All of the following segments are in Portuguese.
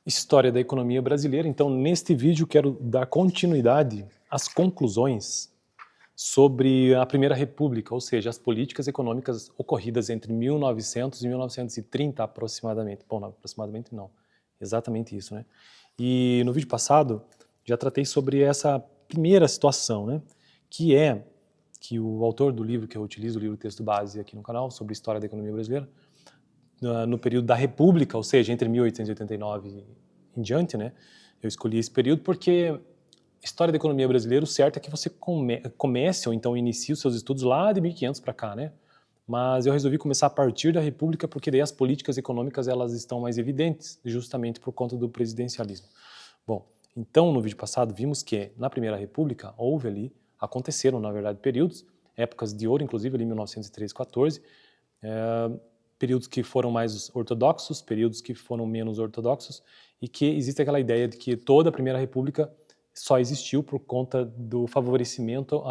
História da economia brasileira. Então, neste vídeo, quero dar continuidade às conclusões sobre a Primeira República, ou seja, as políticas econômicas ocorridas entre 1900 e 1930, aproximadamente. Bom, não, aproximadamente não, exatamente isso, né? E no vídeo passado, já tratei sobre essa primeira situação, né? Que é que o autor do livro que eu utilizo, o livro texto base aqui no canal, sobre História da Economia Brasileira, no período da República, ou seja, entre 1889 em diante, né? Eu escolhi esse período porque História da economia brasileira, o certo é que você comece ou então inicie os seus estudos lá de 1500 para cá, né? Mas eu resolvi começar a partir da República porque daí as políticas econômicas elas estão mais evidentes, justamente por conta do presidencialismo. Bom, então no vídeo passado vimos que na Primeira República aconteceram na verdade períodos, épocas de ouro, inclusive ali 1913, 14, períodos que foram mais ortodoxos, períodos que foram menos ortodoxos, e que existe aquela ideia de que toda a Primeira República só existiu por conta do favorecimento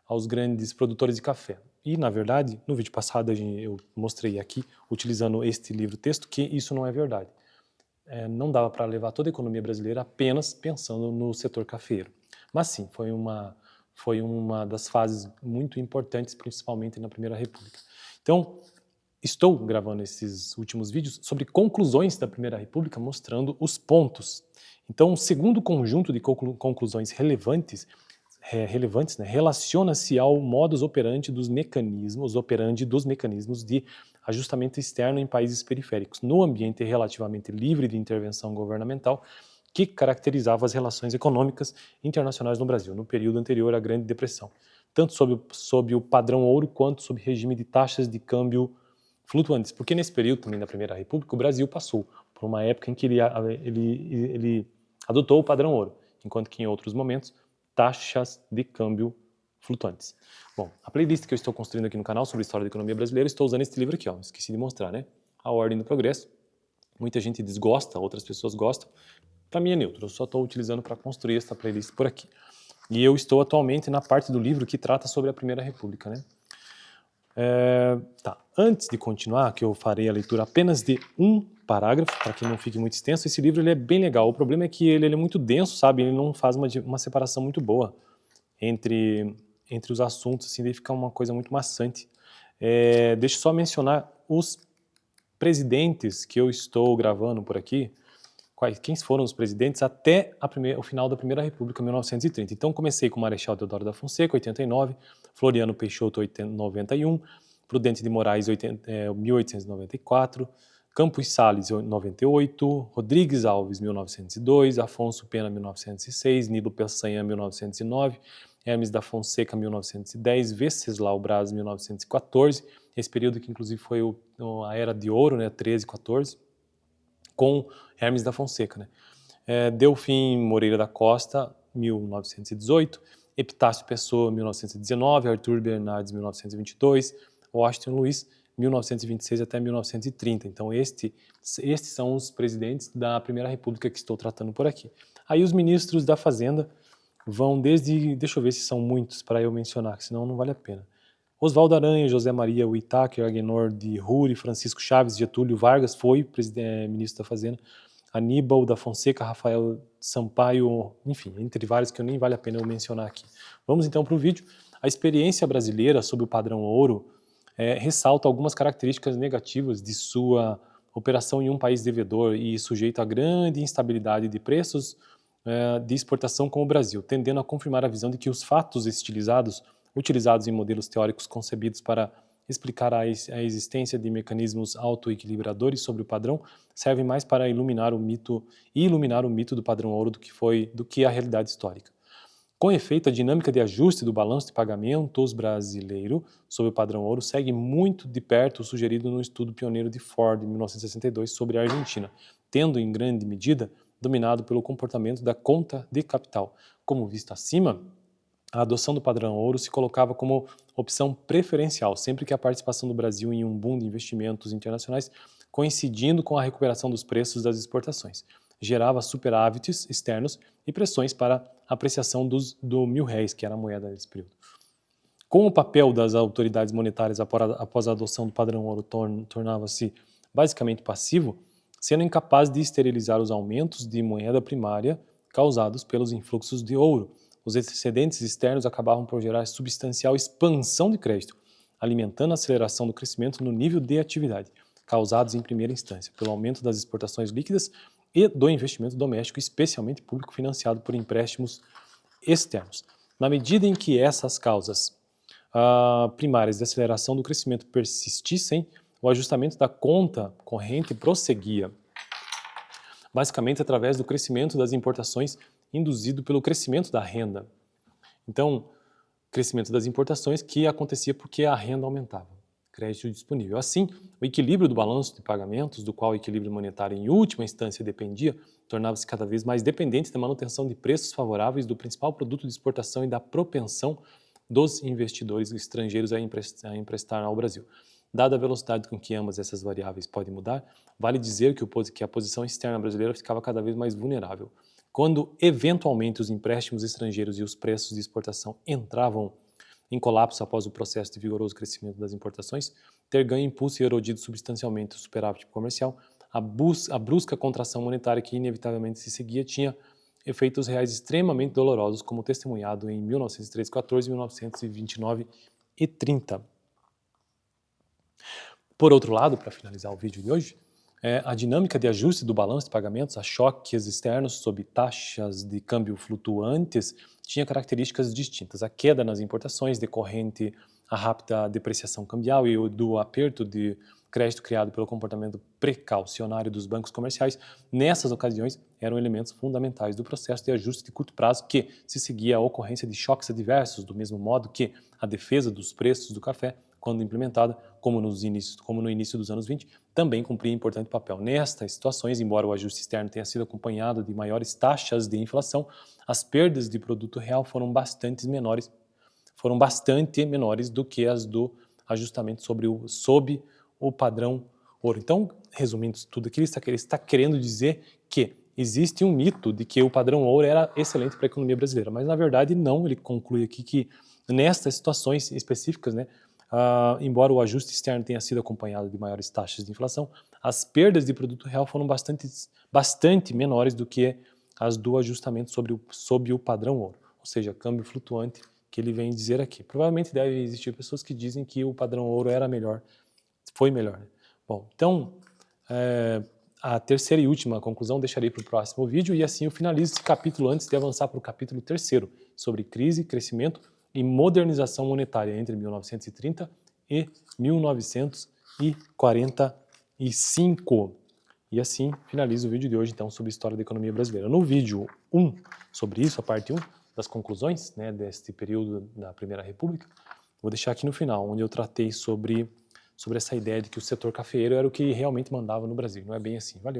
aos grandes produtores de café. E, na verdade, no vídeo passado eu mostrei aqui, utilizando este livro-texto, que isso não é verdade. Não dava para levar toda a economia brasileira apenas pensando no setor cafeiro. Mas sim, foi uma das fases muito importantes, principalmente na Primeira República. Então, estou gravando esses últimos vídeos sobre conclusões da Primeira República, mostrando os pontos. Então, o segundo conjunto de conclusões relevantes, né, relaciona-se ao modus operandi dos mecanismos de ajustamento externo em países periféricos, no ambiente relativamente livre de intervenção governamental, que caracterizava as relações econômicas internacionais no Brasil, no período anterior à Grande Depressão, tanto sob o padrão ouro quanto sob regime de taxas de câmbio flutuantes, porque nesse período também da Primeira República o Brasil passou por uma época em que ele adotou o padrão ouro, enquanto que em outros momentos taxas de câmbio flutuantes. Bom, a playlist que eu estou construindo aqui no canal sobre História da Economia Brasileira, estou usando este livro aqui, ó, esqueci de mostrar, né? A Ordem do Progresso. Muita gente desgosta, outras pessoas gostam. Para mim é neutro, eu só estou utilizando para construir esta playlist por aqui. E eu estou atualmente na parte do livro que trata sobre a Primeira República, né? Antes de continuar, que eu farei a leitura apenas de um parágrafo, para que não fique muito extenso, esse livro ele é bem legal. O problema é que ele é muito denso, sabe? Ele não faz uma separação muito boa entre os assuntos, assim, daí fica uma coisa muito maçante. Deixa eu só mencionar os presidentes que eu estou gravando por aqui, quem foram os presidentes até o final da Primeira República, 1930. Então, comecei com Marechal Deodoro da Fonseca, 89, Floriano Peixoto, 91, Prudente de Moraes, 1894, Campos Salles, 98, Rodrigues Alves, 1902, Afonso Pena, 1906, Nilo Peçanha, 1909, Hermes da Fonseca, 1910, Venceslau Braz, 1914, esse período que inclusive foi a Era de Ouro, né, 13, 14, com Hermes da Fonseca, né? Delfim Moreira da Costa, 1918, Epitácio Pessoa, 1919, Arthur Bernardes, 1922, Washington Luiz, 1926 até 1930. Então, estes são os presidentes da Primeira República que estou tratando por aqui. Aí os ministros da Fazenda vão desde, deixa eu ver se são muitos para eu mencionar, senão não vale a pena. Oswaldo Aranha, José Maria Whittaker, Agenor de Ruri, Francisco Chaves, Getúlio Vargas foi ministro da Fazenda, Aníbal da Fonseca, Rafael Sampaio, enfim, entre vários que nem vale a pena eu mencionar aqui. Vamos então para o vídeo. A experiência brasileira sob o padrão ouro ressalta algumas características negativas de sua operação em um país devedor e sujeito a grande instabilidade de preços de exportação como o Brasil, tendendo a confirmar a visão de que os fatos utilizados em modelos teóricos concebidos para explicar a existência de mecanismos autoequilibradores sobre o padrão servem mais para iluminar o mito do padrão ouro do que a realidade histórica. Com efeito, a dinâmica de ajuste do balanço de pagamentos brasileiro sob o padrão ouro segue muito de perto o sugerido no estudo pioneiro de Ford, em 1962, sobre a Argentina, tendo, em grande medida, dominado pelo comportamento da conta de capital. Como visto acima, a adoção do padrão ouro se colocava como opção preferencial, sempre que a participação do Brasil em um boom de investimentos internacionais, coincidindo com a recuperação dos preços das exportações, gerava superávites externos e pressões para a apreciação do R$1.000, que era a moeda desse período. Com o papel das autoridades monetárias após a adoção do padrão ouro tornava-se basicamente passivo, sendo incapaz de esterilizar os aumentos de moeda primária causados pelos influxos de ouro. Os excedentes externos acabavam por gerar substancial expansão de crédito, alimentando a aceleração do crescimento no nível de atividade, causados em primeira instância pelo aumento das exportações líquidas e do investimento doméstico, especialmente público financiado por empréstimos externos. Na medida em que essas causas primárias de aceleração do crescimento persistissem, o ajustamento da conta corrente prosseguia, basicamente através do crescimento das importações induzido pelo crescimento da renda. Então, crescimento das importações que acontecia porque a renda aumentava, crédito disponível. Assim, o equilíbrio do balanço de pagamentos, do qual o equilíbrio monetário em última instância dependia, tornava-se cada vez mais dependente da manutenção de preços favoráveis do principal produto de exportação e da propensão dos investidores estrangeiros a emprestar ao Brasil. Dada a velocidade com que ambas essas variáveis podem mudar, vale dizer que a posição externa brasileira ficava cada vez mais vulnerável. Quando, eventualmente, os empréstimos estrangeiros e os preços de exportação entravam em colapso após o processo de vigoroso crescimento das importações, ter ganho impulso e erodido substancialmente o superávit comercial, a brusca contração monetária que inevitavelmente se seguia tinha efeitos reais extremamente dolorosos, como testemunhado em 1913-14, 1929 e 30. Por outro lado, para finalizar o vídeo de hoje, a dinâmica de ajuste do balanço de pagamentos a choques externos sob taxas de câmbio flutuantes tinha características distintas. A queda nas importações decorrente à rápida depreciação cambial e do aperto de crédito criado pelo comportamento precaucionário dos bancos comerciais, nessas ocasiões, eram elementos fundamentais do processo de ajuste de curto prazo que se seguia à ocorrência de choques adversos, do mesmo modo que a defesa dos preços do café, quando implementada, como no início dos anos 20, também cumpria importante papel. Nestas situações, embora o ajuste externo tenha sido acompanhado de maiores taxas de inflação, as perdas de produto real foram bastante menores do que as do ajustamento sob o padrão ouro. Então, resumindo tudo aqui, ele está querendo dizer que existe um mito de que o padrão ouro era excelente para a economia brasileira, mas na verdade não. Ele conclui aqui que nestas situações específicas, embora o ajuste externo tenha sido acompanhado de maiores taxas de inflação, as perdas de produto real foram bastante menores do que as do ajustamento sob o padrão ouro, ou seja, câmbio flutuante, que ele vem dizer aqui. Provavelmente deve existir pessoas que dizem que o padrão ouro era melhor, foi melhor. Bom, então, a terceira e última conclusão deixarei para o próximo vídeo e assim eu finalizo esse capítulo antes de avançar para o capítulo terceiro, sobre crise, crescimento e modernização monetária entre 1930 e 1945. E assim finalizo o vídeo de hoje, então, sobre a história da economia brasileira. No vídeo 1, sobre isso, a parte 1 das conclusões deste período da Primeira República, vou deixar aqui no final, onde eu tratei sobre essa ideia de que o setor cafeeiro era o que realmente mandava no Brasil. Não é bem assim. Valeu!